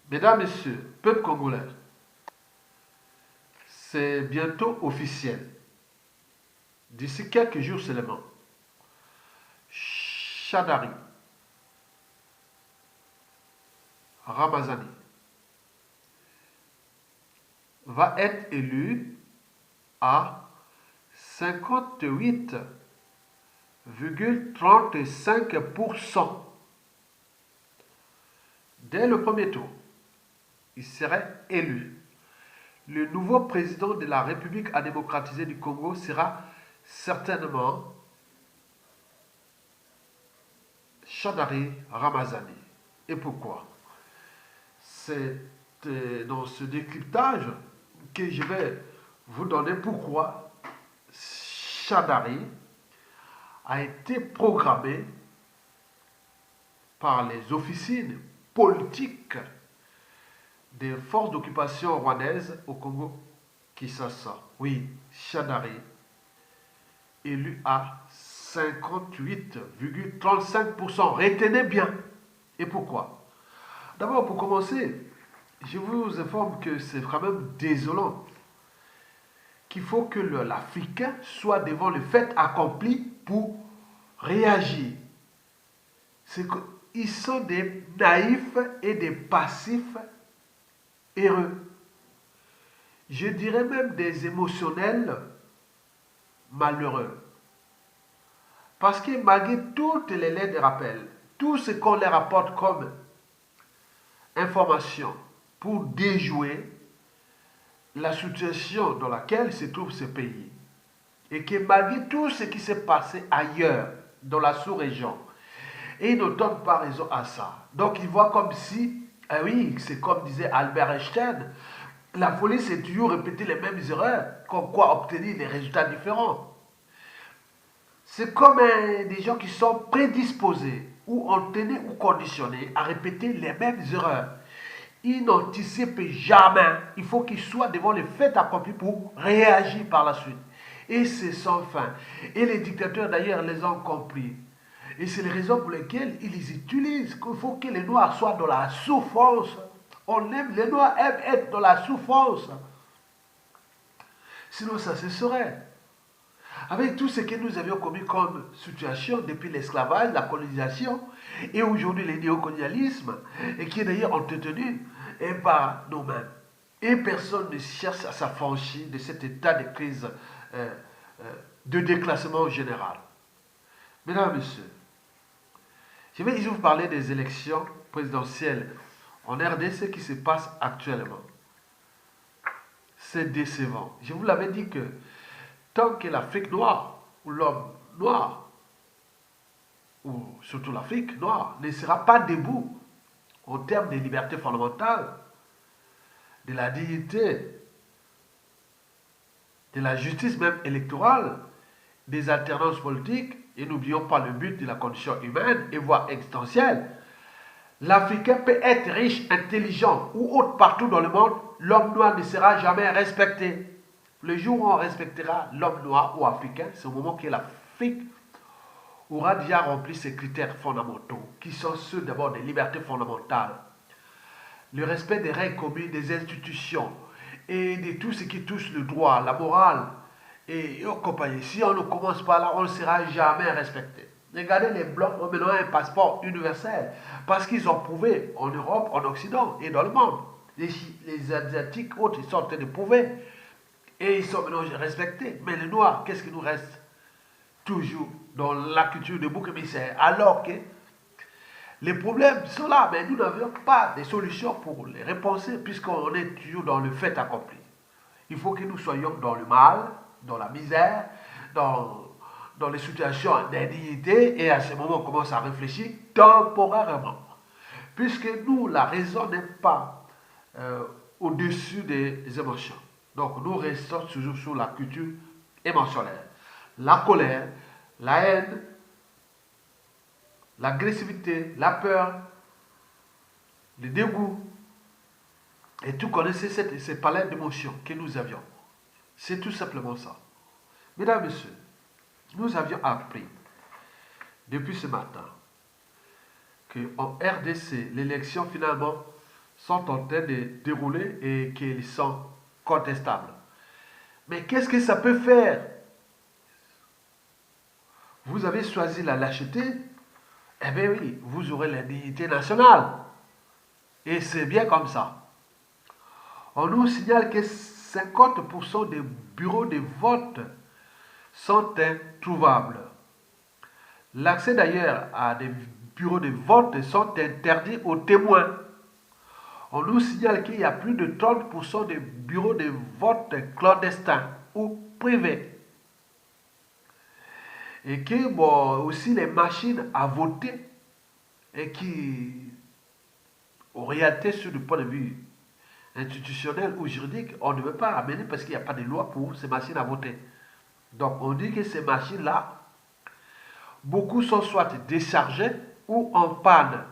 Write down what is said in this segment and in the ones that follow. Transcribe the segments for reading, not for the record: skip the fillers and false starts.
Mesdames, Messieurs, peuple congolais, c'est bientôt officiel. D'ici quelques jours seulement, Chadari Ramazani va être élu à 58,35%. Dès le premier tour, il serait élu. Le nouveau président de la République à démocratiser du Congo sera certainement Chadari Ramazani. Et pourquoi? C'est dans ce décryptage que je vais vous donner pourquoi Chadari a été programmé par les officines politiques des forces d'occupation rwandaises au Congo Kinshasa. Oui, Chadari, élu à 58,35%. Retenez bien. Et pourquoi? D'abord, pour commencer, je vous informe que c'est quand même désolant qu'il faut que l'Africain soit devant le fait accompli pour réagir. Ils sont des naïfs et des passifs heureux. Je dirais même des émotionnels malheureux. Parce que malgré toutes les lettres de rappel, tout ce qu'on leur apporte comme information pour déjouer la situation dans laquelle se trouve ce pays, et que malgré tout ce qui s'est passé ailleurs, dans la sous-région, et ils ne donnent pas raison à ça. Donc ils voient comme si, ah oui, c'est comme disait Albert Einstein, la folie c'est toujours répéter les mêmes erreurs, comme quoi obtenir des résultats différents. C'est comme des gens qui sont prédisposés ou entraînés ou conditionnés à répéter les mêmes erreurs. Ils n'anticipent jamais. Il faut qu'ils soient devant les faits accomplis pour réagir par la suite. Et c'est sans fin. Et les dictateurs d'ailleurs les ont compris. Et c'est les raisons pour lesquelles ils les utilisent. Qu'il faut que les Noirs soient dans la souffrance. Les Noirs aiment être dans la souffrance. Sinon ça cesserait. Avec tout ce que nous avions commis comme situation depuis l'esclavage, la colonisation, et aujourd'hui le néocolonialisme, et qui est d'ailleurs entretenu par nous-mêmes. Et personne ne cherche à s'affranchir de cet état de crise, de déclassement général. Mesdames et messieurs, je vais ici vous parler des élections présidentielles en RDC qui se passent actuellement. C'est décevant. Je vous l'avais dit que tant que l'Afrique noire, ou l'homme noir, ou surtout l'Afrique noire, ne sera pas debout en termes de liberté fondamentale, de la dignité, de la justice même électorale, des alternances politiques, et n'oublions pas le but de la condition humaine et voire existentielle, l'Africain peut être riche, intelligent ou autre partout dans le monde, l'homme noir ne sera jamais respecté. Le jour où on respectera l'homme noir ou africain, c'est au moment que l'Afrique aura déjà rempli ses critères fondamentaux, qui sont ceux d'abord des libertés fondamentales, le respect des règles communes des institutions et de tout ce qui touche le droit, la morale et compagnie. Si on ne commence pas là, on ne sera jamais respecté. Regardez les Blancs ont maintenant un passeport universel parce qu'ils ont prouvé en Europe, en Occident et dans le monde. Les Asiatiques, autres, ils sont en train de prouver et ils sont maintenant respectés. Mais les Noirs, qu'est-ce qui nous reste? Toujours dans la culture de bouc émissaire. Alors que les problèmes sont là, mais nous n'avions pas de solutions pour les repenser puisqu'on est toujours dans le fait accompli. Il faut que nous soyons dans le mal, dans la misère, dans les situations d'indignité, et à ce moment, on commence à réfléchir temporairement. Puisque nous, la raison n'est pas au-dessus des émotions. Donc, nous restons toujours sur la culture émotionnelle. La colère, la haine, l'agressivité, la peur, le dégoût. Et tout connaissez ces palettes d'émotions que nous avions. C'est tout simplement ça. Mesdames et messieurs, nous avions appris depuis ce matin qu'en RDC, l'élection finalement sont en train de dérouler et qu'ils sont contestables. Mais qu'est-ce que ça peut faire? Vous avez choisi la lâcheté, eh bien oui, vous aurez l'indignité nationale. Et c'est bien comme ça. On nous signale que 50% des bureaux de vote sont introuvables. L'accès d'ailleurs à des bureaux de vote sont interdits aux témoins. On nous signale qu'il y a plus de 30% de bureaux de vote clandestins ou privés. Et que bon, aussi les machines à voter et qui, en réalité, sur le point de vue institutionnel ou juridique, on ne veut pas amener parce qu'il n'y a pas de loi pour ces machines à voter. Donc on dit que ces machines-là, beaucoup sont soit déchargées ou en panne.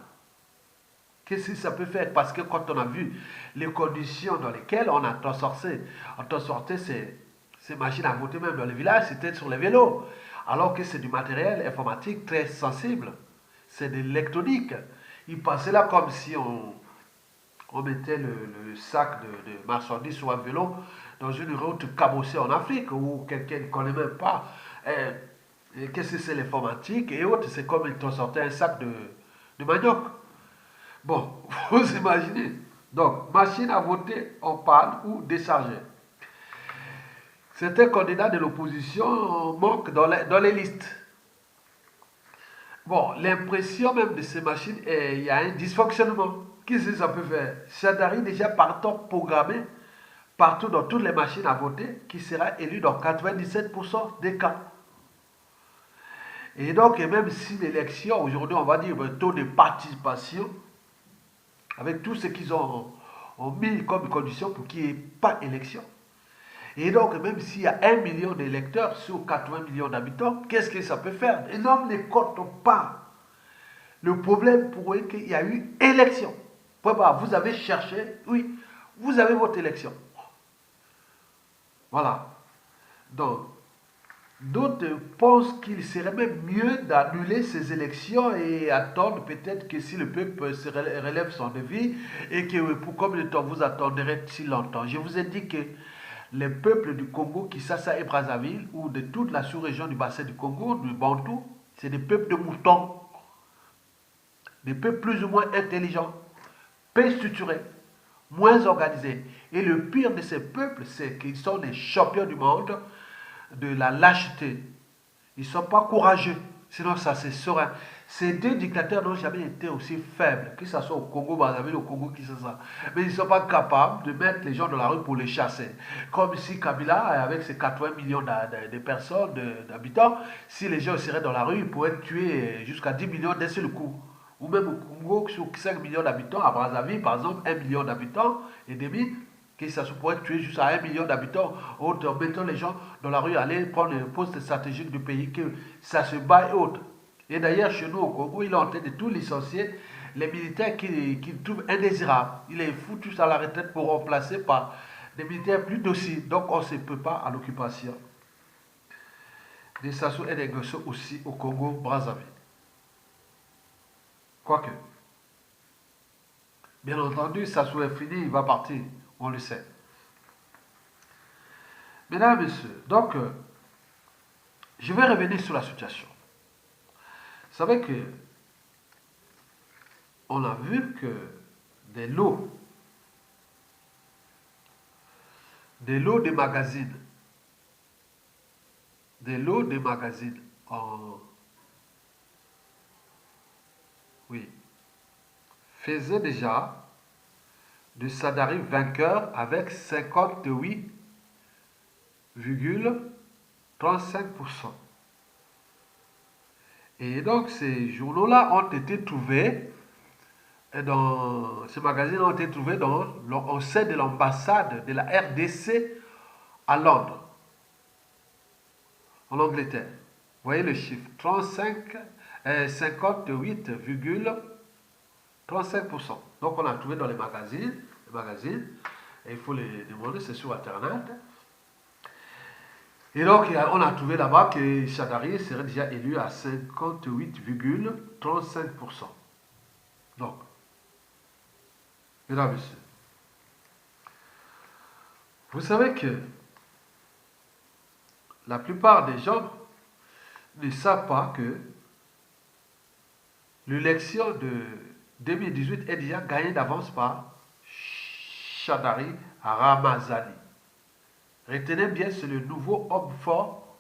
Qu'est-ce que ça peut faire? Parce que quand on a vu les conditions dans lesquelles on a transporté ces machines à voter, même dans les villages, c'était sur les vélos. Alors que c'est du matériel informatique très sensible. C'est de l'électronique. Ils passaient là comme si on mettait le sac de marchandises sur un vélo dans une route cabossée en Afrique où quelqu'un ne connaît même pas qu'est-ce que c'est l'informatique et autres. C'est comme ils transportaient un sac de manioc. Bon, vous imaginez. Donc, machine à voter en panne ou déchargée. Certains candidats de l'opposition manquent dans les listes. Bon, l'impression même de ces machines, il y a un dysfonctionnement. Qu'est-ce que ça peut faire? Shadari déjà partant programmé partout dans toutes les machines à voter qui sera élu dans 97% des cas. Et donc, et même si l'élection, aujourd'hui, on va dire un taux de participation, avec tout ce qu'ils ont mis comme condition pour qu'il n'y ait pas élection. Et donc, même s'il y a 1 million d'électeurs sur 80 millions d'habitants, qu'est-ce que ça peut faire? Et non, ne compte pas. Le problème pour eux, qu'il y a eu élection. Vous avez cherché, oui, vous avez votre élection. Voilà. Donc, d'autres pensent qu'il serait même mieux d'annuler ces élections et attendre peut-être que si le peuple se relève son défi et que pour combien de temps vous attendrez si longtemps. Je vous ai dit que les peuples du Congo, Kinshasa et Brazzaville, ou de toute la sous-région du bassin du Congo, du Bantou, c'est des peuples de moutons, des peuples plus ou moins intelligents, peu structurés, moins organisés. Et le pire de ces peuples, c'est qu'ils sont les champions du monde de la lâcheté. Ils ne sont pas courageux, sinon ça c'est serein. Ces deux dictateurs n'ont jamais été aussi faibles, que ce soit au Congo, Brazzaville, au Congo, Kinshasa. Mais ils ne sont pas capables de mettre les gens dans la rue pour les chasser. Comme si Kabila, avec ses 80 millions de personnes, d'habitants, si les gens seraient dans la rue, ils pourraient tuer jusqu'à 10 millions d'un seul coup. Ou même au Congo, sur 5 millions d'habitants, à Brazzaville, par exemple, 1 million d'habitants et demi, que ça se pourrait tuer jusqu'à 1 million d'habitants, en mettant les gens dans la rue, aller prendre les postes stratégiques du pays, que ça se bat et autres. Et d'ailleurs, chez nous au Congo, il est en train de tout licencier les militaires qu'il trouve indésirables. Il les fout tous à la retraite pour remplacer par des militaires plus dociles. Donc on ne se peut pas à l'occupation des Sassou et des Gosso aussi au Congo-Brazzaville. Quoique, bien entendu, Sassou est fini, il va partir, on le sait. Mesdames et messieurs, donc, je vais revenir sur la situation. Vous savez que on a vu que des lots de magazines, oui, faisaient déjà de Sadari vainqueur avec 58,35%. Et donc ces journaux-là ont été trouvés, ces magazines ont été trouvés au sein de l'ambassade de la RDC à Londres, en Angleterre. Vous voyez le chiffre, 58,35%. Donc on a trouvé dans les magazines, et il faut les demander, c'est sur Internet. Et donc, on a trouvé là-bas que Shadari serait déjà élu à 58,35%. Donc, Mesdames, Messieurs, vous savez que la plupart des gens ne savent pas que l'élection de 2018 est déjà gagnée d'avance par Shadari Ramazani. Retenez bien, c'est le nouveau homme fort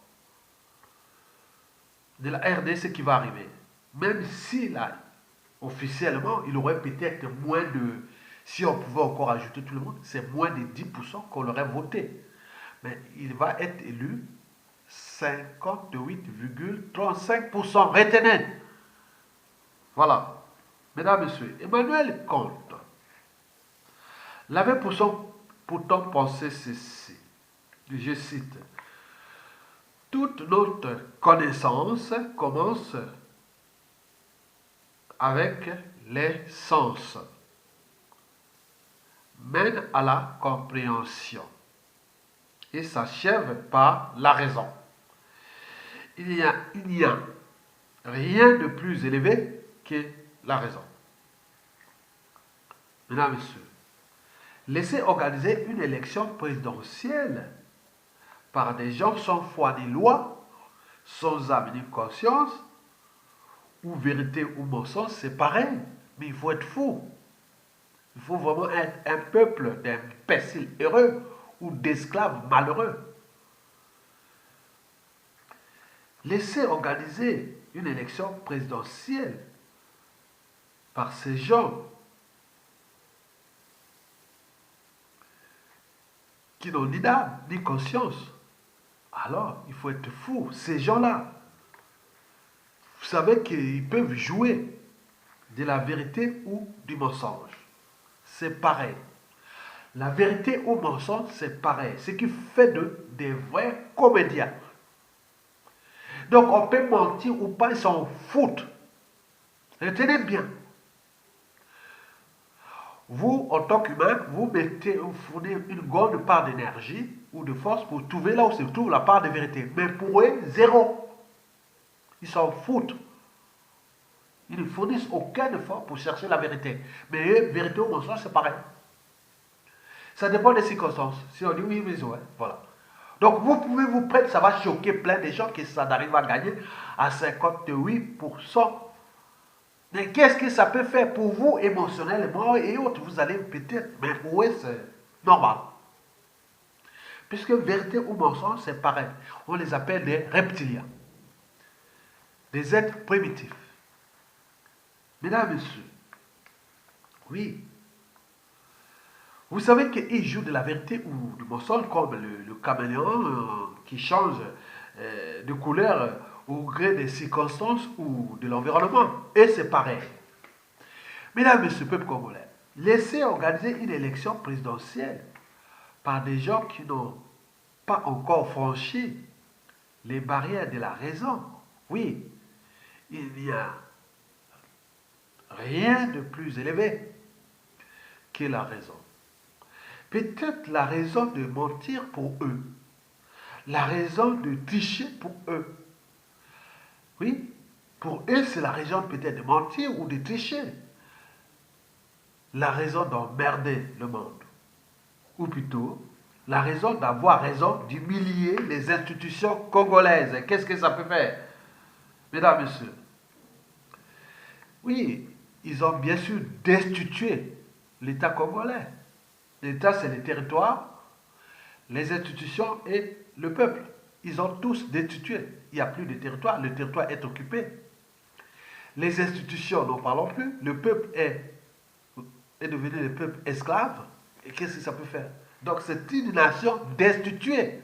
de la RDC qui va arriver. Même si là, officiellement, il aurait peut-être moins de... Si on pouvait encore ajouter tout le monde, c'est moins de 10% qu'on l'aurait voté. Mais il va être élu 58,35%. Retenez. Voilà. Mesdames, Messieurs, Emmanuel Comte l'avait pourtant pensé ceci. Je cite. Toute notre connaissance commence avec les sens, mène à la compréhension et s'achève par la raison. Il n'y a rien de plus élevé que la raison. Mesdames, Messieurs, laisser organiser une élection présidentielle par des gens sans foi ni loi, sans âme ni conscience, ou vérité ou mensonge, c'est pareil. Mais il faut être fou. Il faut vraiment être un peuple d'imbéciles heureux ou d'esclaves malheureux. Laisser organiser une élection présidentielle par ces gens qui n'ont ni d'âme ni conscience, alors il faut être fou. Ces gens-là, vous savez qu'ils peuvent jouer de la vérité ou du mensonge. C'est pareil. La vérité ou mensonge, c'est pareil. Ce qui fait des vrais comédiens. Donc on peut mentir ou pas, ils s'en foutent. Retenez bien. Vous, en tant qu'humain, vous fournissez une grande part d'énergie ou de force pour trouver là où se trouve la part de vérité. Mais pour eux, zéro. Ils s'en foutent. Ils ne fournissent aucun effort pour chercher la vérité. Mais eux, vérité ou mensonge, c'est pareil. Ça dépend des circonstances. Si on dit oui, mais ouais, voilà. Donc vous pouvez vous prendre, ça va choquer plein de gens que ça arrive à gagner à 58%. Mais qu'est-ce que ça peut faire pour vous émotionnellement et autres? Vous allez peut-être, mais pour eux, c'est normal. Puisque vérité ou mensonge, c'est pareil. On les appelle des reptiliens. Des êtres primitifs. Mesdames, Messieurs, oui. Vous savez qu'ils jouent de la vérité ou du mensonge comme le caméléon qui change de couleur au gré des circonstances ou de l'environnement. Et c'est pareil. Mesdames, Messieurs, peuple congolais, laissez organiser une élection présidentielle par des gens qui n'ont pas encore franchi les barrières de la raison. Oui, il n'y a rien de plus élevé que la raison. Peut-être la raison de mentir pour eux, la raison de tricher pour eux. Oui, pour eux, c'est la raison peut-être de mentir ou de tricher. La raison d'emmerder le monde. Ou plutôt, la raison d'avoir raison d'humilier les institutions congolaises. Qu'est-ce que ça peut faire, mesdames, messieurs? Oui, ils ont bien sûr destitué l'État congolais. L'État, c'est les territoires, les institutions et le peuple. Ils ont tous destitué. Il n'y a plus de territoire. Le territoire est occupé. Les institutions, n'en parlons plus. Le peuple est devenu le peuple esclave. Et qu'est-ce que ça peut faire? Donc c'est une nation destituée.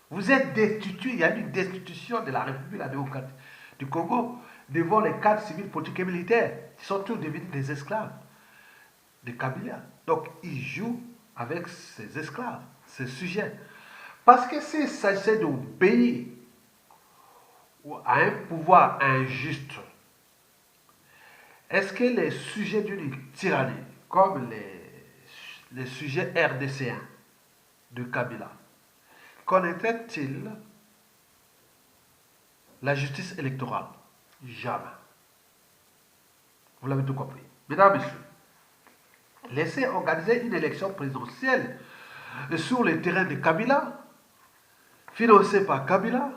Vous êtes destitué. Il y a une destitution de la République la démocratique du Congo devant les cadres civils, politiques et militaires. Ils sont tous devenus des esclaves de Kabila. Donc ils jouent avec ces esclaves, ces sujets. Parce que s'il s'agissait d'obéir à un pouvoir injuste, est-ce que les sujets d'une tyrannie, comme les sujets RDC1 de Kabila, connaîtraient-ils la justice électorale? Jamais. Vous l'avez tout compris. Mesdames, Messieurs, laisser organiser une élection présidentielle sur le terrain de Kabila, financée par Kabila,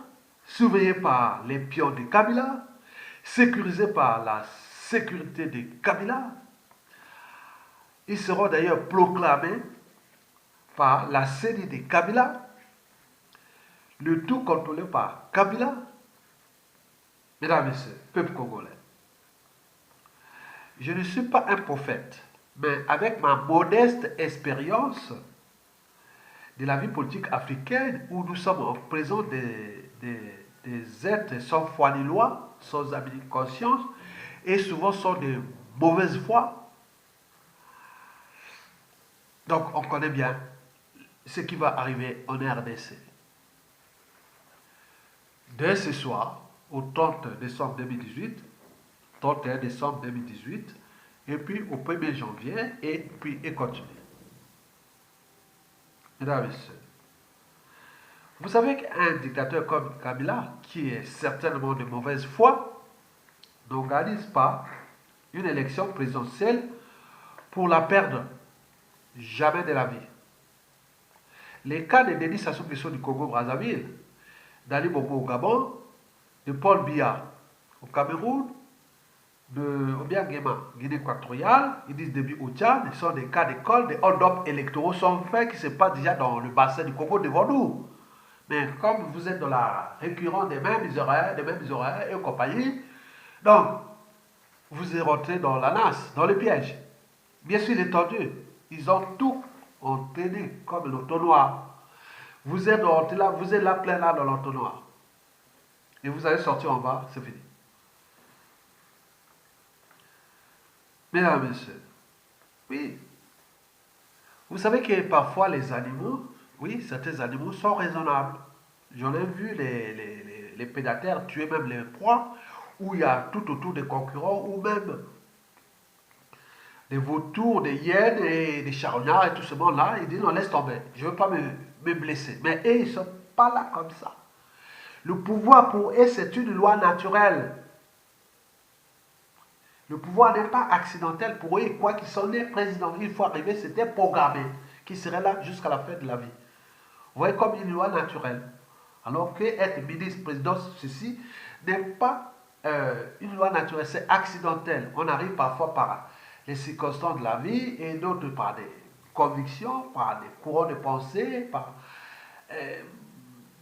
surveillée par les pions de Kabila, sécurisée par la sécurité de Kabila. Ils seront d'ailleurs proclamés par la CENI de Kabila, le tout contrôlé par Kabila. Mesdames et messieurs, peuple congolais, je ne suis pas un prophète, mais avec ma modeste expérience de la vie politique africaine, où nous sommes en présence des êtres sans foi ni loi, sans âme ni conscience, et souvent sans de mauvaise foi. Donc on connaît bien ce qui va arriver en RDC. Dès ce soir, au 30 décembre 2018, 31 décembre 2018, et puis au 1er janvier, et puis et continue. Mesdames et messieurs, vous savez qu'un dictateur comme Kabila, qui est certainement de mauvaise foi, n'organise pas une élection présidentielle pour la perdre. Jamais de la vie. Les cas de Denis Sassou Nguesso du Congo-Brazzaville, d'Ali Bongo au Gabon, de Paul Biya au Cameroun, de Obiang Nguema, Guinée équatoriale, ils disent début au Tchad, ce sont des cas d'école, des hold-up électoraux sont faits qui se passent déjà dans le bassin du Congo devant nous. Mais comme vous êtes dans la récurrence des mêmes horaires et compagnie, donc vous êtes rentré dans la nasse, dans le piège. Bien sûr, l'étendue, ils ont tout entraîné comme l'entonnoir. Vous êtes rentré là, vous êtes là plein là dans l'entonnoir. Et vous allez sortir en bas, c'est fini. Mesdames et messieurs, oui, vous savez que parfois les animaux, oui, certains animaux sont raisonnables. J'en ai vu les prédateurs tuer même les proies, où il y a tout autour des concurrents, ou même des vautours, des hyènes et des charognards et tout ce monde-là. Ils disent non, laisse tomber, je ne veux pas me blesser. Mais eux, ils ne sont pas là comme ça. Le pouvoir pour eux, c'est une loi naturelle. Le pouvoir n'est pas accidentel pour eux. Quoi qu'ils soient nés président, une fois arrivé, c'était programmé, qui serait là jusqu'à la fin de la vie. Vous voyez, comme une loi naturelle. Alors que être ministre, président, ceci n'est pas une loi naturelle, c'est accidentel. On arrive parfois par les circonstances de la vie et d'autres par des convictions, par des courants de pensée, par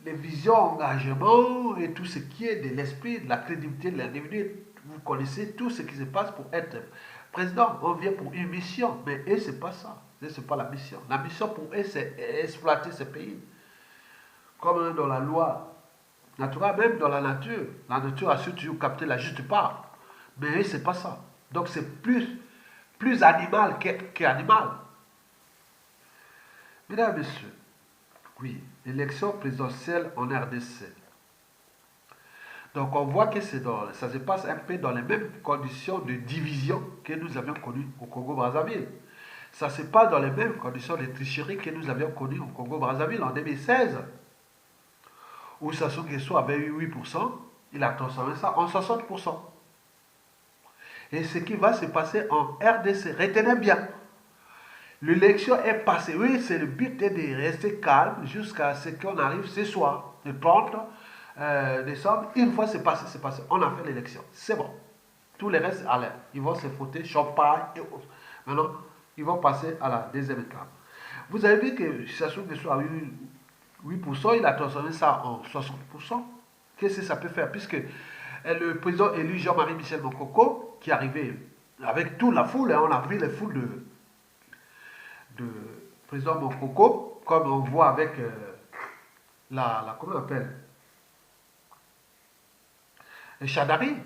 les visions, engagements et tout ce qui est de l'esprit, de la crédibilité de l'individu. Vous connaissez tout ce qui se passe pour être président. On vient pour une mission, mais eux, c'est pas ça. C'est pas la mission. La mission pour eux, c'est exploiter ce pays. Comme dans la loi naturelle, même dans la nature a su toujours capter la juste part. Mais eux, c'est pas ça. Donc c'est plus animal qu'animal. Mesdames et messieurs, oui, l'élection présidentielle en RDC. Donc on voit que ça se passe un peu dans les mêmes conditions de division que nous avions connues au Congo-Brazzaville. Ça se passe dans les mêmes conditions de tricherie que nous avions connues au Congo-Brazzaville en 2016, où Sassou Nguesso avait eu 8%, il a transformé ça en 60%. Et ce qui va se passer en RDC, retenez bien, l'élection est passée. Oui, c'est le but est de rester calme jusqu'à ce qu'on arrive ce soir, le 30 décembre. Une fois c'est passé, on a fait l'élection. C'est bon. Tous les restes à l'air. Ils vont se frotter, champagne et autres. Maintenant, ils vont passer à la deuxième étape. Vous avez vu que Sassou Nguesso a eu 8%, il a transformé ça en 60%. Qu'est-ce que ça peut faire? Puisque le président élu Jean-Marie Michel Mokoko, qui est arrivé avec toute la foule, on a vu les foules de président Mokoko, comme on voit avec comment on appelle, Chadari.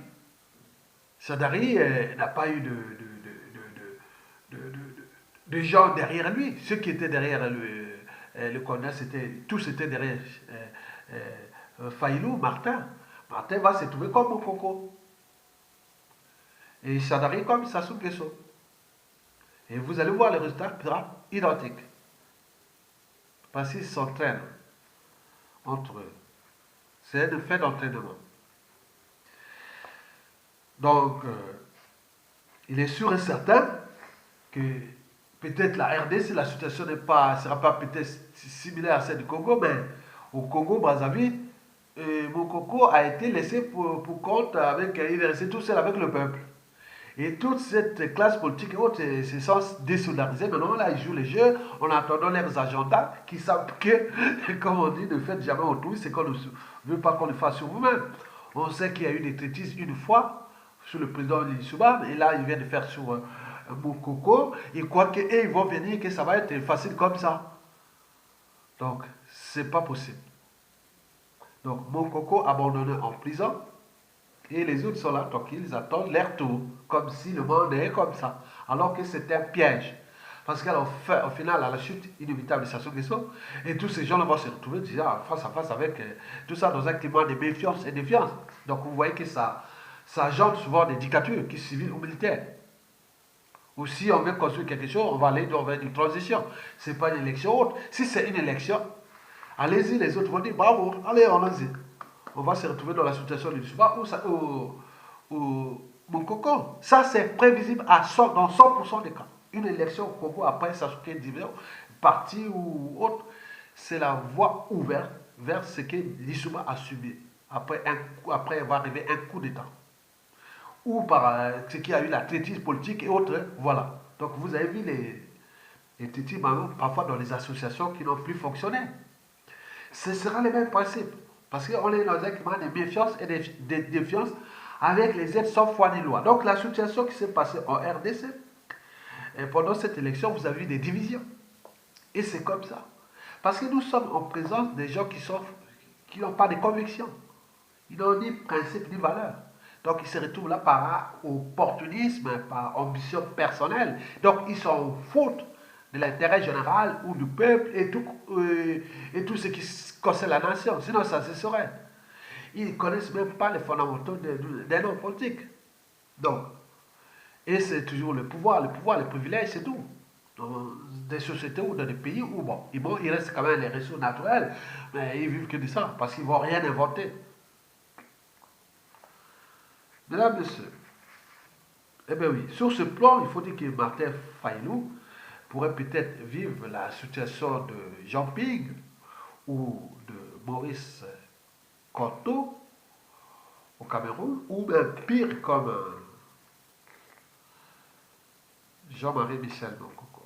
Chadari n'a pas eu de gens derrière lui. Ceux qui étaient derrière le colonel, tous étaient derrière Faïlou, Martin. Martin va se trouver comme Mokoko. Et Chadari comme Sassou Nguesso. Et vous allez voir le résultat sera identique. Parce qu'ils s'entraînent entre eux. C'est un fait d'entraînement. Donc, il est sûr et certain que peut-être la RDC, la situation sera pas peut-être similaire à celle du Congo, mais au Congo, Brazzaville, Mokoko a été laissé pour compte avec, il est resté tout seul avec le peuple. Et toute cette classe politique et autres se sont désolidariser. Maintenant, là, ils jouent les jeux en attendant leurs agendas qui savent que, comme on dit, ne faites jamais autrui, c'est qu'on ne veut pas qu'on le fasse sur vous-même. On sait qu'il y a eu des traitistes une fois sur le président Lissouba, et là, il vient de faire sur Moukoko. Ils croient qu'ils vont venir, que ça va être facile comme ça. Donc, c'est pas possible. Donc, Moukoko abandonné en prison. Et les autres sont là, tranquilles, ils attendent leur tour, comme si le monde est comme ça. Alors que c'est un piège. Parce qu'au final, à la chute inévitable de Sassou Nguesso, et tous ces gens-là vont se retrouver déjà face à face avec tout ça dans un climat de méfiance et de défiance. Donc vous voyez que ça engendre souvent des dictatures, qui civiles ou militaires. Ou si on veut construire quelque chose, on va aller vers une transition. Ce n'est pas une élection autre. Si c'est une élection, allez-y, les autres vont dire bravo, allez, allons-y. On va se retrouver dans la situation du Suba ou Moukoko. Ça, c'est prévisible dans 100% des cas. Une élection au Congo, après Sasuke Divino, parti ou autre, c'est la voie ouverte vers ce que l'Issouba a subi. Après va arriver un coup d'État. Ou par ce qui a eu la traitise politique et autres. Voilà. Donc vous avez vu les tétis parfois dans les associations qui n'ont plus fonctionné. Ce sera le même principe. Parce qu'on est dans un climat de méfiance et de défiance avec les aides sans foi ni loi. Donc la situation qui s'est passée en RDC, et pendant cette élection, vous avez eu des divisions. Et c'est comme ça. Parce que nous sommes en présence des gens qui n'ont pas de conviction. Ils n'ont ni principe ni valeur. Donc ils se retrouvent là par opportunisme, par ambition personnelle. Donc ils sont en faute de l'intérêt général ou du peuple et tout ce qui concerne la nation. Sinon ça se saurait. Ils ne connaissent même pas les fondamentaux d'un homme politique. Donc, et c'est toujours le pouvoir, les privilèges, c'est tout. Dans des sociétés ou dans des pays où, bon, il reste quand même les ressources naturelles, mais ils vivent que de ça, parce qu'ils ne vont rien inventer. Mesdames, Messieurs, eh bien oui, sur ce plan, il faut dire que Martin Fayulu pourrait peut-être vivre la situation de Jean Ping ou de Maurice Kamto au Cameroun, ou même pire comme Jean-Marie Michel Moukoko.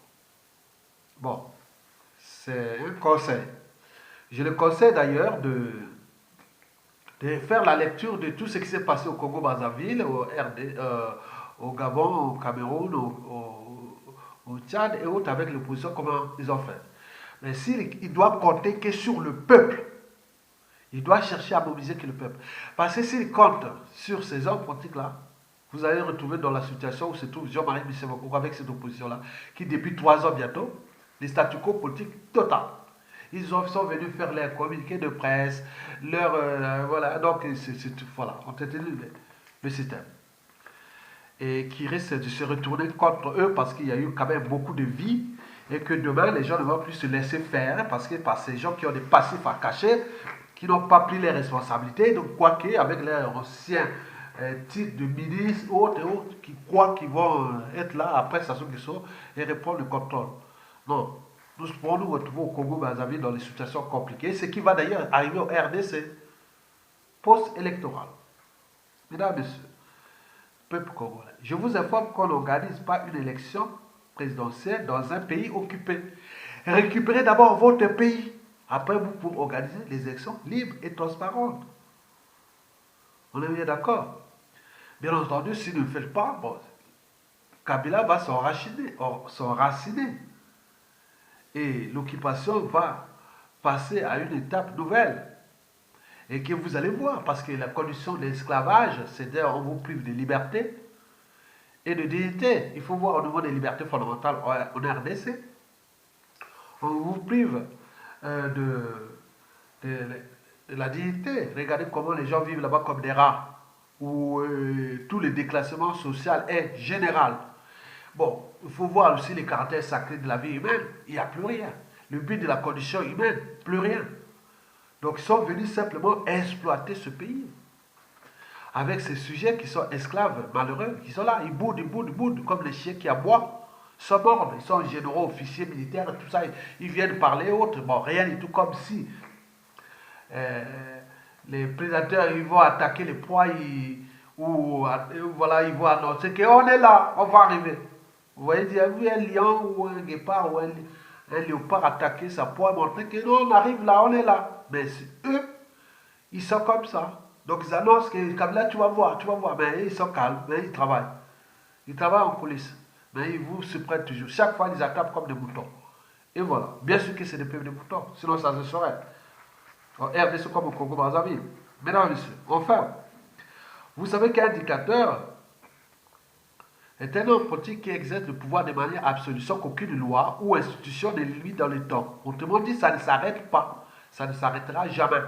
Bon, c'est un conseil. Je le conseille d'ailleurs de faire la lecture de tout ce qui s'est passé au Congo-Brazzaville, au Gabon, au Cameroun, au Tchad et autres avec l'opposition, comment ils ont fait. Mais il doit compter que sur le peuple. Il doit chercher à mobiliser que le peuple. Parce que s'il compte sur ces hommes politiques-là, vous allez retrouver dans la situation où se trouve Jean-Marie Michel Moukoko avec cette opposition-là, qui depuis 3 ans bientôt, les statu quo politiques total. Ils sont venus faire leur communiqué de presse, voilà, donc voilà, on tenu le système. Et qui risque de se retourner contre eux parce qu'il y a eu quand même beaucoup de vie et que demain les gens ne vont plus se laisser faire parce que par ces gens qui ont des passifs à cacher, qui n'ont pas pris les responsabilités, donc quoique avec leurs anciens titres de ministres, autres et autres, qui croient qu'ils vont être là après Sassou Nguesso et reprendre le contrôle. Non. Nous pourrons nous retrouver au Congo-Brazzaville dans des situations compliquées, ce qui va d'ailleurs arriver au RDC, post-électoral. Mesdames, Messieurs, peuple congolais, je vous informe qu'on n'organise pas une élection présidentielle dans un pays occupé. Récupérez d'abord votre pays. Après, vous pouvez organiser les élections libres et transparentes. On est bien d'accord. Bien entendu, si vous ne le faites pas, bon, Kabila va s'enraciner. Et l'occupation va passer à une étape nouvelle. Et que vous allez voir, parce que la condition de l'esclavage, c'est-à-dire on vous prive de liberté et de dignité. Il faut voir au niveau des libertés fondamentales en RDC. On vous prive de la dignité. Regardez comment les gens vivent là-bas comme des rats, où tout le déclassement social est général. Bon, il faut voir aussi les caractères sacrés de la vie humaine. Il n'y a plus rien. Le but de la condition humaine, plus rien. Donc ils sont venus simplement exploiter ce pays. Avec ces sujets qui sont esclaves malheureux, qui sont là, ils boudent, comme les chiens qui aboient sont morts, ils sont généraux, officiers militaires, tout ça, ils viennent parler autre. Bon, rien du tout comme si euh, les prédateurs ils vont attaquer les proies ou voilà, ils vont annoncer qu'on est là, on va arriver. Vous voyez, il y a vu un lion ou un guépard ou un léopard attaquer sa proie, montrer que non, on arrive là, on est là. Mais eux, ils sont comme ça. Donc ils annoncent que comme là, tu vas voir. Mais ils sont calmes, mais ils travaillent. Ils travaillent en coulisses. Mais ils vous se prennent toujours. Chaque fois, ils attaquent comme des moutons. Et voilà. Bien sûr que c'est des peuples de moutons. Sinon, ça se saurait. En RDC comme au Congo-Brazzaville. Mesdames et messieurs, enfin, vous savez qu'un dictateur est un homme politique qui exerce le pouvoir de manière absolue, sans qu'aucune loi ou institution ne limite dans le temps. Autrement dit, ça ne s'arrête pas. Ça ne s'arrêtera jamais.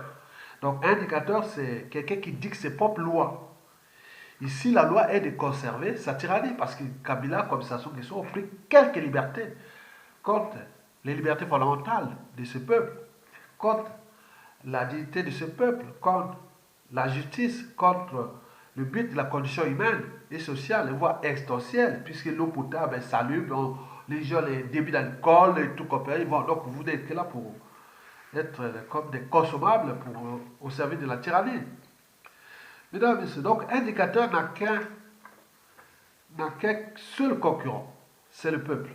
Donc, un dictateur, c'est quelqu'un qui dicte ses propres lois. Ici, la loi est de conserver sa tyrannie, parce que Kabila, comme Sassou Nguesso, ont pris quelques libertés contre les libertés fondamentales de ce peuple, contre la dignité de ce peuple, contre la justice, contre le but de la condition humaine et sociale, voire existentielle, puisque l'eau potable est salubre, les gens, les débits d'alcool et tout comme ça, ils vont, donc vous n'êtes que là pour être comme des consommables au service de la tyrannie. Mesdames et messieurs, donc un dictateur n'a qu'un seul concurrent, c'est le peuple.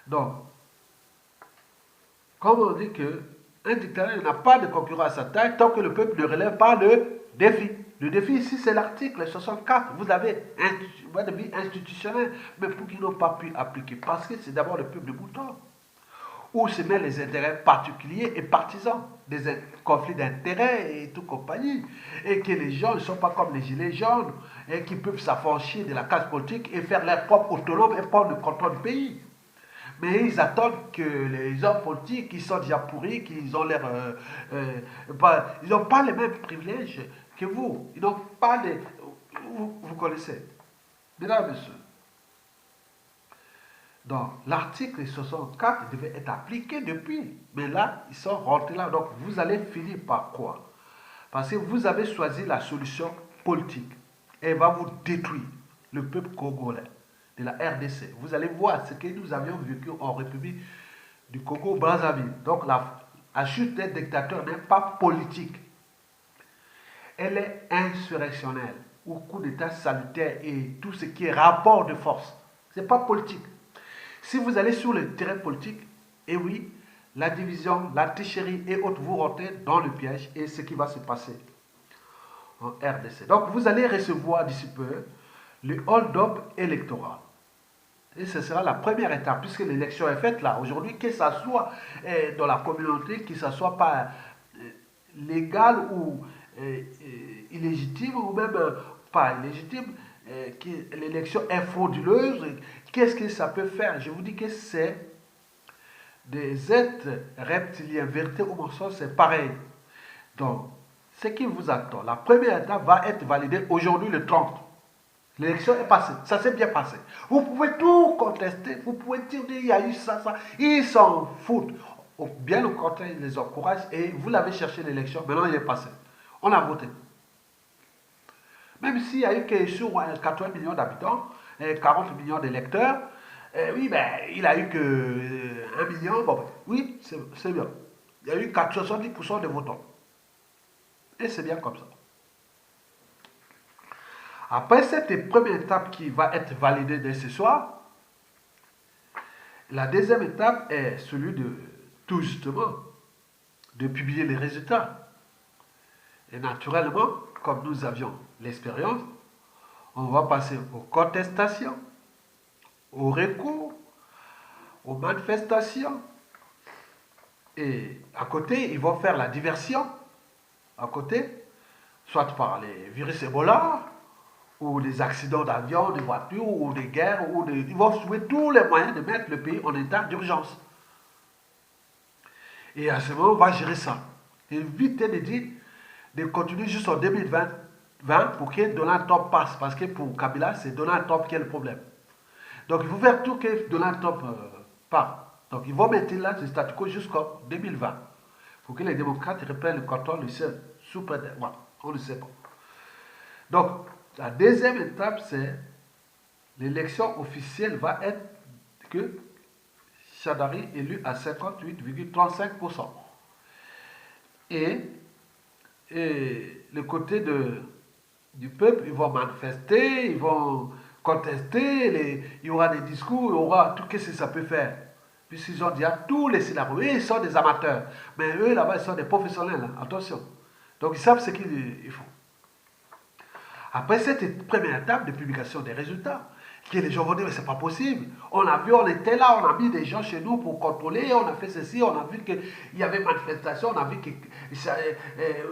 Donc, comme on dit que un dictateur n'a pas de concurrent à sa taille tant que le peuple ne relève pas le défi. Le défi ici, c'est l'article 64. Vous avez un défi institutionnel, mais pour qu'ils n'ont pas pu appliquer, parce que c'est d'abord le peuple de Bhoutan, où se mettent les intérêts particuliers et partisans, des conflits d'intérêts et tout compagnie, et que les gens ne sont pas comme les gilets jaunes, et qui peuvent s'affranchir de la classe politique et faire leur propre autonome et prendre le contrôle du pays. Mais ils attendent que les hommes politiques qui sont déjà pourris, qu'ils ont l'air... ils n'ont pas les mêmes privilèges que vous. Ils n'ont pas les... Vous connaissez. Mesdames et messieurs, donc l'article 64 devait être appliqué depuis. Mais là, ils sont rentrés là. Donc vous allez finir par quoi? Parce que vous avez choisi la solution politique. Elle va vous détruire, le peuple congolais de la RDC. Vous allez voir ce que nous avions vécu en République du Congo-Brazzaville. Donc la chute d'un dictateur n'est pas politique. Elle est insurrectionnelle, ou coup d'état salutaire et tout ce qui est rapport de force. Ce n'est pas politique. Si vous allez sur le terrain politique, et oui, la division, la tricherie et autres, vous rentrez dans le piège et ce qui va se passer en RDC. Donc vous allez recevoir d'ici peu le hold-up électoral. Et ce sera la première étape, puisque l'élection est faite là. Aujourd'hui, que ça soit dans la communauté, que ça soit pas légal ou illégitime, ou même pas illégitime, que l'élection est frauduleuse, qu'est-ce que ça peut faire? Je vous dis que c'est des êtres reptiliens, vérité ou mensonge, c'est pareil. Donc, ce qui vous attend, la première étape va être validée aujourd'hui le 30. L'élection est passée, ça s'est bien passé. Vous pouvez tout contester, vous pouvez dire il y a eu ça, ça. Ils s'en foutent. Bien au contraire, ils les encouragent et vous l'avez cherché l'élection, maintenant il est passé. On a voté. Même s'il y a eu que sur 80 millions d'habitants, 40 millions d'électeurs, oui, ben, il a eu que 1 million, bon, oui, c'est bien. Il y a eu 70% de votants. Et c'est bien comme ça. Après cette première étape qui va être validée dès ce soir, la deuxième étape est celui de, tout justement, de publier les résultats. Et naturellement, comme nous avions l'expérience, on va passer aux contestations, aux recours, aux manifestations. Et à côté, ils vont faire la diversion. À côté, soit par les virus Ebola, ou des accidents d'avion, de voitures, ou des guerres, ils vont trouver tous les moyens de mettre le pays en état d'urgence. Et à ce moment, on va gérer ça. Éviter de dire, de continuer jusqu'en 2020 pour que Donald Trump passe. Parce que pour Kabila, c'est Donald Trump qui est le problème. Donc il faut faire tout que Donald Trump part. Donc ils vont mettre là le statu quo jusqu'en 2020. Pour que les démocrates reprennent le contrôle du seul sous prétexte. Voilà, on ne sait pas. Donc, la deuxième étape, c'est l'élection officielle va être que Shadari élu à 58,35%. Et, et le côté du peuple, ils vont manifester, ils vont contester, il y aura des discours, il y aura tout ce que ça peut faire. Puisqu'ils ont déjà tous les scénarios. Eux, ils sont des amateurs. Mais eux, là-bas, ils sont des professionnels. Hein. Attention. Donc, ils savent ce qu'ils font. Après cette première étape de publication des résultats, que les gens vont dire, mais c'est pas possible. On a vu, on était là, on a mis des gens chez nous pour contrôler, on a fait ceci, on a vu qu'il y avait manifestation, on a vu que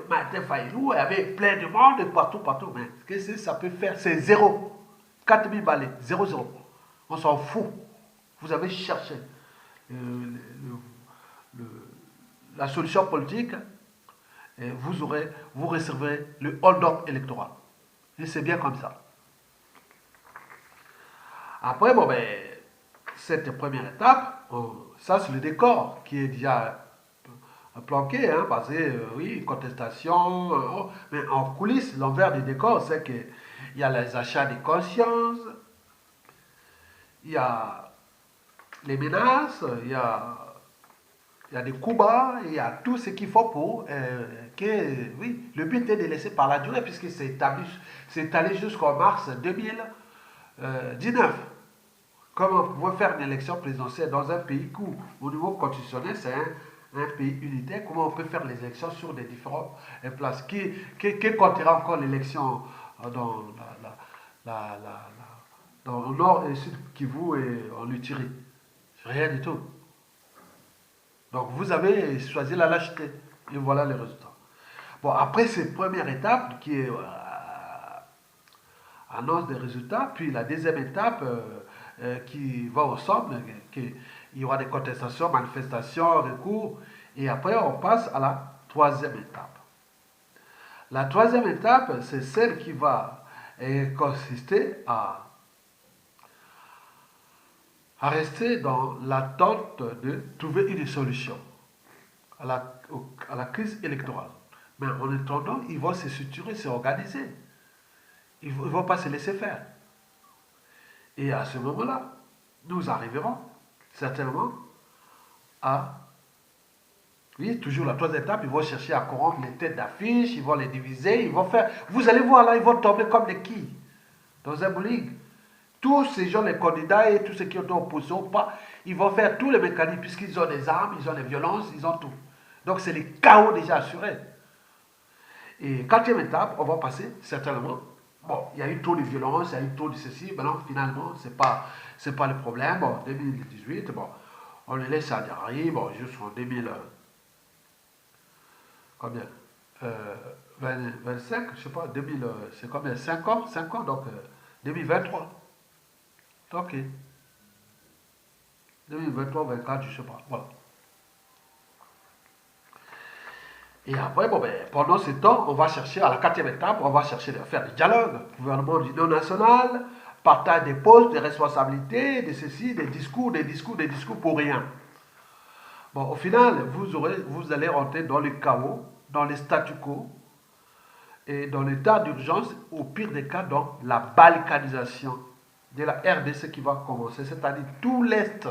Martin Fayoulou, il y avait plein de monde partout, partout. Mais qu'est-ce que ça peut faire? C'est zéro. 4000 balais, 0-0. On s'en fout. Vous avez cherché la solution politique, et vous recevrez le hold-up électoral. Et c'est bien comme ça. Après, bon, ben, cette première étape, ça c'est le décor qui est déjà planqué, hein, parce que, oui, contestation, mais en coulisses, l'envers du décor, c'est qu'il y a les achats de conscience, il y a les menaces, il y a des coups bas, il y a tout ce qu'il faut pour que, oui, le but est de laisser par la durée, puisque c'est allé jusqu'en mars 2019. Comment on pouvait faire une élection présidentielle dans un pays où, au niveau constitutionnel, c'est un pays unitaire, comment on peut faire les élections sur des différentes places? Qui comptera encore l'élection dans, dans le nord et le sud Kivu et en Utiri? Rien du tout. Donc vous avez choisi la lâcheté. Et voilà les résultats. Bon, après cette première étape qui est annonce des résultats, puis la deuxième étape qui va ensemble, il y aura des contestations, manifestations, recours, et après on passe à la troisième étape. La troisième étape, c'est celle qui va consister à rester dans l'attente de trouver une solution à la crise électorale. Mais en attendant, ils vont se structurer, s'organiser. Ils ne vont pas se laisser faire. Et à ce moment-là, nous arriverons certainement à... Oui, toujours la troisième étape, ils vont chercher à corrompre les têtes d'affiche, ils vont les diviser, ils vont faire... Vous allez voir là, ils vont tomber comme des quilles dans un bowling. Tous ces gens, les candidats et tous ceux qui ont été opposés ou pas, ils vont faire tous les mécanismes puisqu'ils ont des armes, ils ont les violences, ils ont tout. Donc c'est le chaos déjà assuré. Et quatrième étape, on va passer certainement. Bon, il y a eu trop de violence, il y a eu trop de ceci. Maintenant, finalement, c'est pas le problème. Bon, 2018, bon, on les laisse à derrière. Bon, jusqu'en 2000, combien 25, je sais pas, 2000, c'est combien 5 ans 5 ans, donc 2023. Ok. 2023, 24, je sais pas. Voilà. Et après, bon, ben, pendant ce temps, on va chercher, à la quatrième étape, on va chercher de faire des dialogues. Gouvernement d'union nationale, partage des postes, des responsabilités, de ceci, des discours pour rien. Bon, au final, vous allez rentrer dans le chaos, dans le statu quo, et dans l'état d'urgence, au pire des cas, dans la balkanisation de la RDC qui va commencer. C'est-à-dire tout l'Est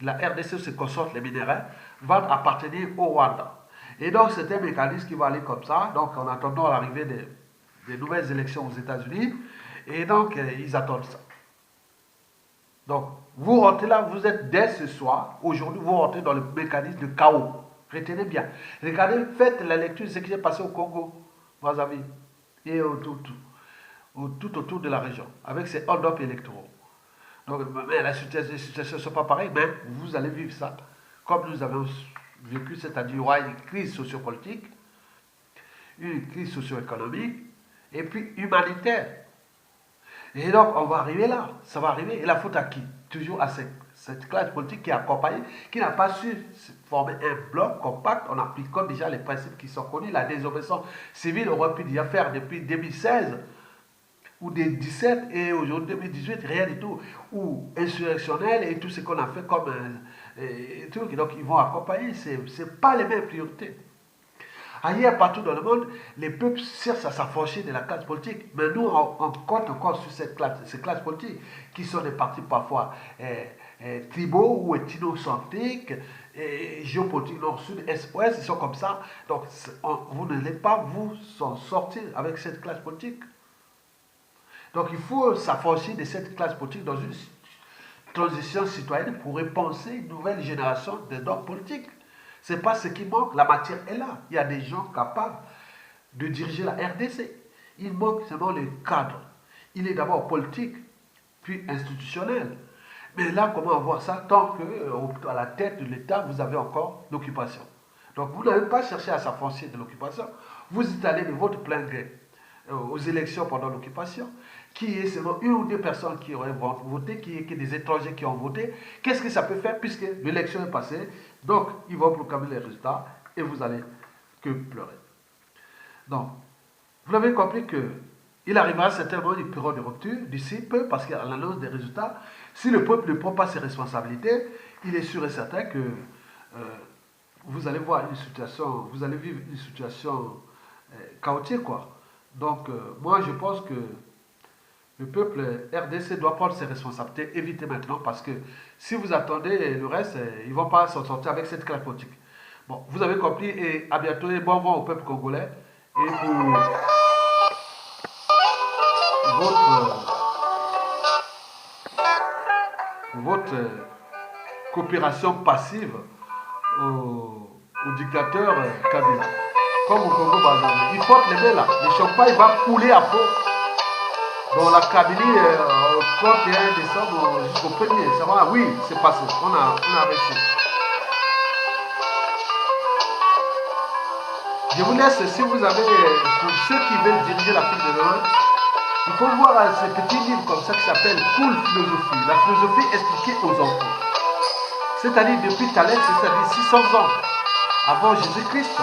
de la RDC, se concentre les minéraux, va appartenir au Rwanda. Et donc, c'est un mécanisme qui va aller comme ça. Donc, en attendant l'arrivée des nouvelles élections aux États-Unis. Et donc, ils attendent ça. Donc, vous rentrez là, vous êtes dès ce soir, aujourd'hui, vous rentrez dans le mécanisme de chaos. Retenez bien. Regardez, faites la lecture de ce qui s'est passé au Congo, Brazzaville, et tout autour de la région, avec ces hold-up électoraux. Donc, mais la situation ne sont pas pareille, mais vous allez vivre ça. Comme nous avons vécu, c'est-à-dire qu'il y aura une crise sociopolitique, une crise socio-économique, et puis humanitaire. Et donc, on va arriver là, ça va arriver. Et la faute à qui? Toujours à cette classe politique qui est accompagnée, qui n'a pas su former un bloc compact en appliquant déjà les principes qui sont connus. La désobéissance civile aurait pu déjà faire depuis 2016 ou 2017 et aujourd'hui 2018, rien du tout. Ou insurrectionnel et tout ce qu'on a fait comme truc. Donc, ils vont accompagner, ce n'est pas les mêmes priorités. Ailleurs, partout dans le monde, les peuples cherchent à s'affranchir de la classe politique. Mais nous, on compte encore sur ces classes politiques, qui sont des partis parfois tribaux ou ethnocentriques, géopolitiques nord-sud, est-ouest, ils sont comme ça. Donc, vous n'allez pas vous en sortir avec cette classe politique. Donc, il faut s'affranchir de cette classe politique dans une transition citoyenne pour repenser une nouvelle génération d'hommes politiques. Ce n'est pas ce qui manque, la matière est là. Il y a des gens capables de diriger la RDC. Il manque seulement le cadre. Il est d'abord politique, puis institutionnel. Mais là, comment avoir ça tant qu'à la tête de l'État, vous avez encore l'occupation. Donc vous n'avez pas cherché à s'affranchir de l'occupation. Vous êtes allé de votre plein gré aux élections pendant l'occupation, qui est seulement une ou deux personnes qui auraient voté, qui est des étrangers qui ont voté. Qu'est-ce que ça peut faire puisque l'élection est passée? Donc, ils vont proclamer les résultats et vous allez que pleurer. Donc, vous avez compris que il arrivera certainement une période de rupture d'ici peu, parce qu'à l'annonce des résultats, si le peuple ne prend pas ses responsabilités, il est sûr et certain que vous allez voir une situation, vous allez vivre une situation chaotique, quoi. Donc, moi, je pense que le peuple RDC doit prendre ses responsabilités, éviter maintenant, parce que si vous attendez le reste, ils ne vont pas s'en sortir avec cette classe politique. Bon, vous avez compris, et à bientôt, et bon vent au peuple congolais, et pour votre coopération passive au dictateur Kabila. Comme au Congo, il faut que les là, le champagne va couler à fond. Dans la Kabylie, au 31 décembre jusqu'au 1er, ça va, oui, c'est passé, on a réussi. Je vous laisse, si vous avez, pour ceux qui veulent diriger l'Afrique de demain, il faut voir ces petits livres comme ça qui s'appellent Cool Philosophie, la philosophie expliquée aux enfants. C'est-à-dire depuis Thalès, c'est-à-dire 600 ans avant Jésus-Christ,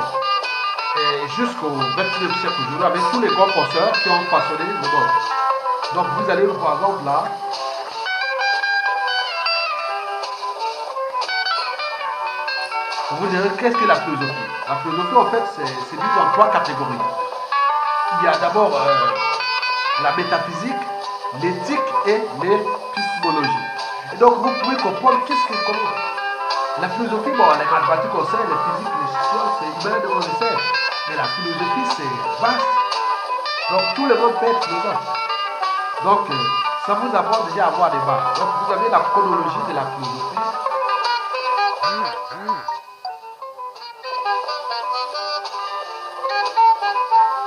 jusqu'au 29e siècle aujourd'hui, avec tous les grands penseurs qui ont façonné le monde. Donc vous allez par exemple là, vous direz qu'est-ce que la philosophie? La philosophie en fait c'est dit en trois catégories. Il y a d'abord la métaphysique, l'éthique et l'épistémologie. Et donc vous pouvez comprendre comment. La philosophie, bon, les mathématiques on sait, les physiques, les sciences humaines on le sait. Mais la philosophie c'est vaste. Donc tout le monde peut être philosophe. Donc, ça vous apprend déjà à avoir des bases. Donc, vous avez la chronologie de la philosophie.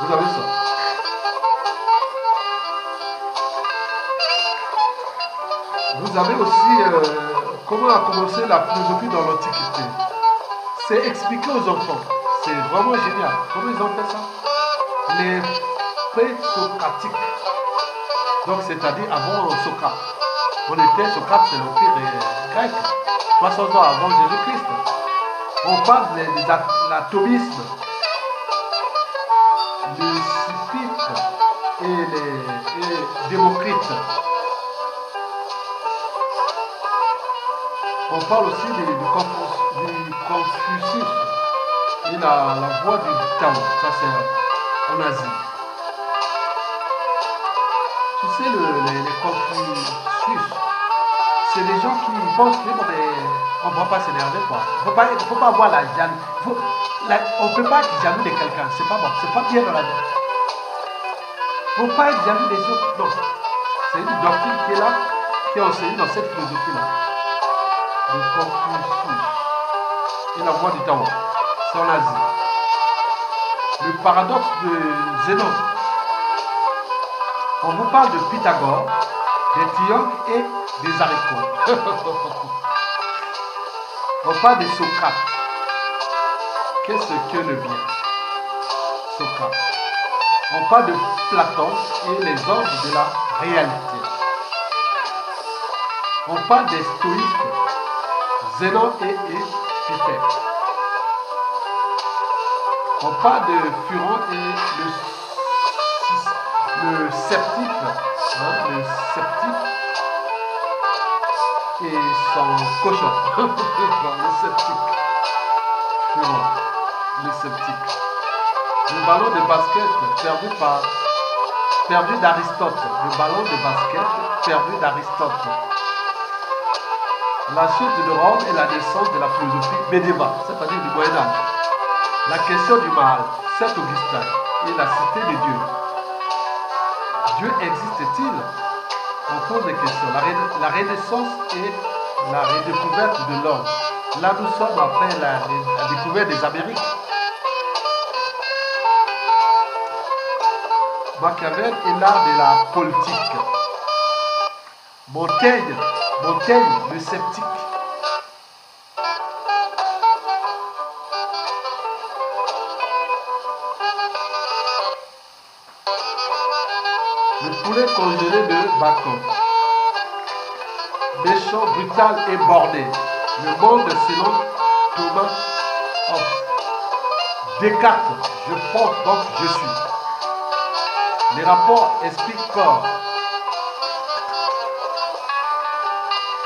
Vous avez ça. Vous avez aussi comment a commencé la philosophie dans l'Antiquité. C'est expliqué aux enfants. C'est vraiment génial. Comment ils ont fait ça? Les pré-socratiques. Donc, c'est-à-dire avant Socrate. On était, Socrate, c'est l'empire grec, 300 ans avant Jésus-Christ. On parle de l'atomisme, les Scythiques et Démocrite. On parle aussi du Confucius et la voie du Tao. Ça, c'est en Asie. Tu sais, les Confucius, c'est des gens qui pensent que on ne va pas s'énerver, quoi. Il ne faut pas avoir la jalousie. On ne peut pas être jaloux de quelqu'un, c'est pas bon, c'est pas bien dans la vie. Il ne faut pas être jaloux des autres, non. C'est une doctrine qui est là, qui est enseignée dans cette philosophie-là. Le Confucius et la voie du Tao, c'est en Asie. Le paradoxe de Zénon. On vous parle de Pythagore, des triangles et des haricots. On parle de Socrate. Qu'est-ce que le bien? Socrate. On parle de Platon et les ordres de la réalité. On parle des stoïstes, Zénon et Épictète. On parle de Furon et le sceptique, le sceptique et son cochon. Le sceptique. Furon, le sceptique. Le ballon de basket perdu d'Aristote. Le ballon de basket perdu d'Aristote. La chute de Rome et la naissance de la philosophie médiévale, c'est-à-dire du Moyen-Âge. La question du mal, Saint Augustin et la cité de Dieu. Dieu existe-t-il? On pose des questions. La Renaissance et la redécouverte de l'homme. Là, nous sommes après la découverte des Amériques. Machiavel est l'art de la politique. Montaigne, le sceptique. Le poulet congelé de Bacon. Méchant, brutal et borné. Le monde selon Thomas Hobbes. Descartes, je pense donc je suis. Les rapports esprit-corps.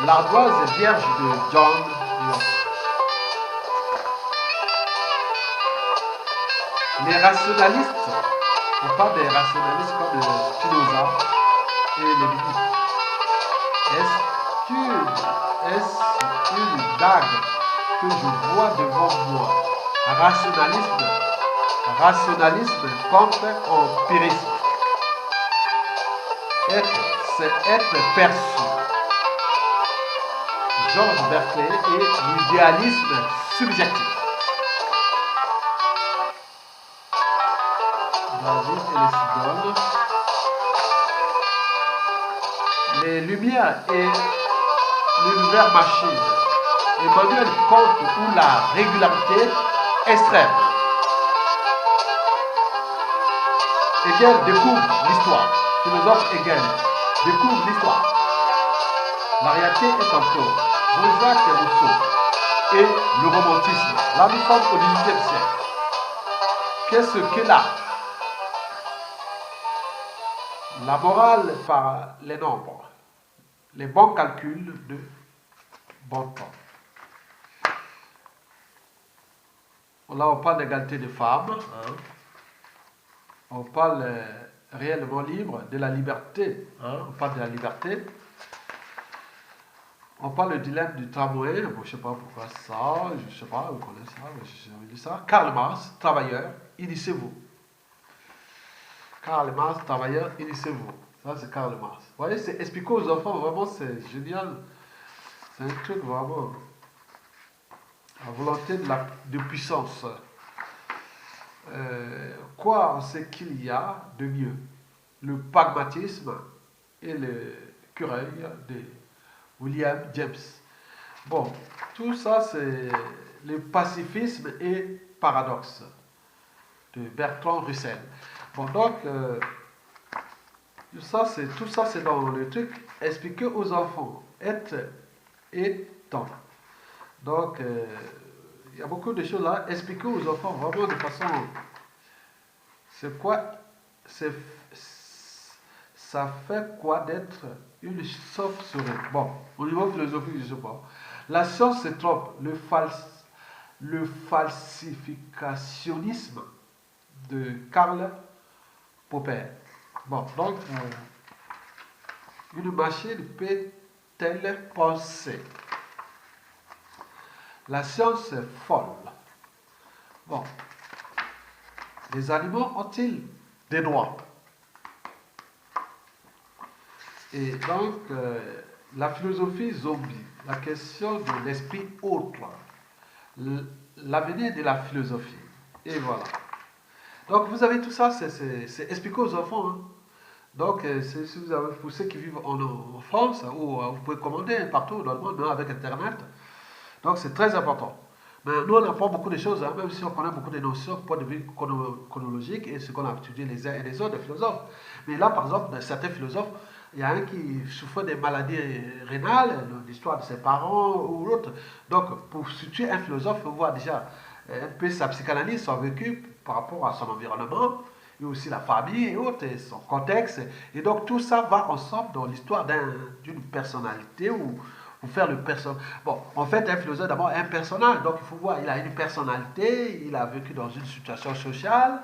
L'ardoise vierge de John Locke. Les rationalistes, on parle des rationalistes comme Spinoza et Lévinas. Est-ce une dague que je vois devant moi? Rationalisme contre empirisme. C'est être perçu. Georges Berkeley et l'idéalisme subjectif. David et les idoles. Les Lumières et l'univers machine. Emmanuel Kant ou la régularité extrême. Hegel découvre l'histoire. Philosophe Hegel découvre l'histoire. La réalité est encore Jean-Jacques Rousseau et le romantisme. Là, nous sommes au XVIIIe siècle. Qu'est-ce que l'art? La morale par les nombres. Les bons calculs de bon temps. Là, on parle d'égalité des femmes. On parle réellement libre, de la liberté. On parle de la liberté. On parle du dilemme du tramway. Bon, je ne sais pas pourquoi ça. Je ne sais pas, vous connaissez ça. J'ai jamais dit ça. Karl Marx, travailleur, initiez-vous. Karl Marx, travailleur, initiez-vous. Ça, c'est Karl Marx. Vous voyez, c'est expliquer aux enfants, vraiment, c'est génial. C'est un truc vraiment. La volonté de puissance. Quoi ce qu'il y a de mieux? Le pragmatisme et le cureuil de William James. Bon, tout ça c'est le pacifisme et paradoxe de Bertrand Russell. Bon, donc, tout ça c'est dans le truc expliquer aux enfants, être et temps. Donc, il y a beaucoup de choses là. Expliquer aux enfants vraiment de façon. C'est quoi? Ça fait quoi d'être une chauve-souris? Bon, au niveau philosophique, je ne sais pas. La science se trompe. Le falsificationnisme de Karl Popper. Bon, donc, une machine peut-elle penser? La science est folle. Bon. Les animaux ont-ils des droits? Et donc, la philosophie zombie, la question de l'esprit autre, l'avenir de la philosophie. Et voilà. Donc, vous avez tout ça, c'est expliqué aux enfants. Hein. Donc, si vous avez, pour ceux qui vivent en France, ou vous pouvez commander partout dans le monde, même avec Internet. Donc, c'est très important. Mais nous, on apprend beaucoup de choses, hein, même si on connaît beaucoup de notions, point de vue chronologique et ce qu'on a étudié les uns et les autres, les philosophes. Mais là, par exemple, certains philosophes, il y a un qui souffre des maladies rénales, l'histoire de ses parents ou l'autre. Donc, pour situer un philosophe, il faut voir déjà un peu sa psychanalyse, son vécu par rapport à son environnement, et aussi la famille et autres, et son contexte. Et donc, tout ça va ensemble dans l'histoire d'une personnalité ou faire le personnage. Bon, en fait, un philosophe d'abord est un personnage, donc il faut voir, il a une personnalité, il a vécu dans une situation sociale,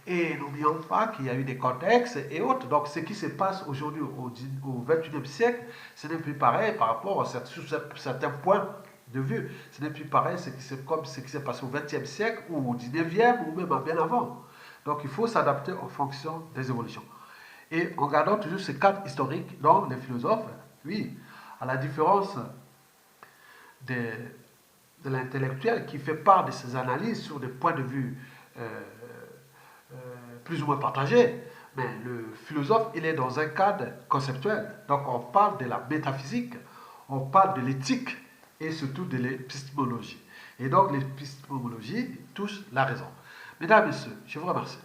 Et n'oublions pas qu'il y a eu des contextes et autres. Donc, ce qui se passe aujourd'hui au XXIe siècle, ce n'est plus pareil par rapport à certains points de vue. Ce n'est plus pareil comme ce qui s'est passé au XXe siècle ou au XIXe ou même bien avant. Donc, il faut s'adapter en fonction des évolutions. Et en gardant toujours ce cadre historique dont les philosophes, oui, à la différence de, de l'intellectuel qui fait part de ses analyses sur des points de vue euh, plus ou moins partagés, mais le philosophe, il est dans un cadre conceptuel. Donc on parle de la métaphysique, on parle de l'éthique et surtout de l'épistémologie. Et donc l'épistémologie touche la raison. Mesdames et messieurs, je vous remercie.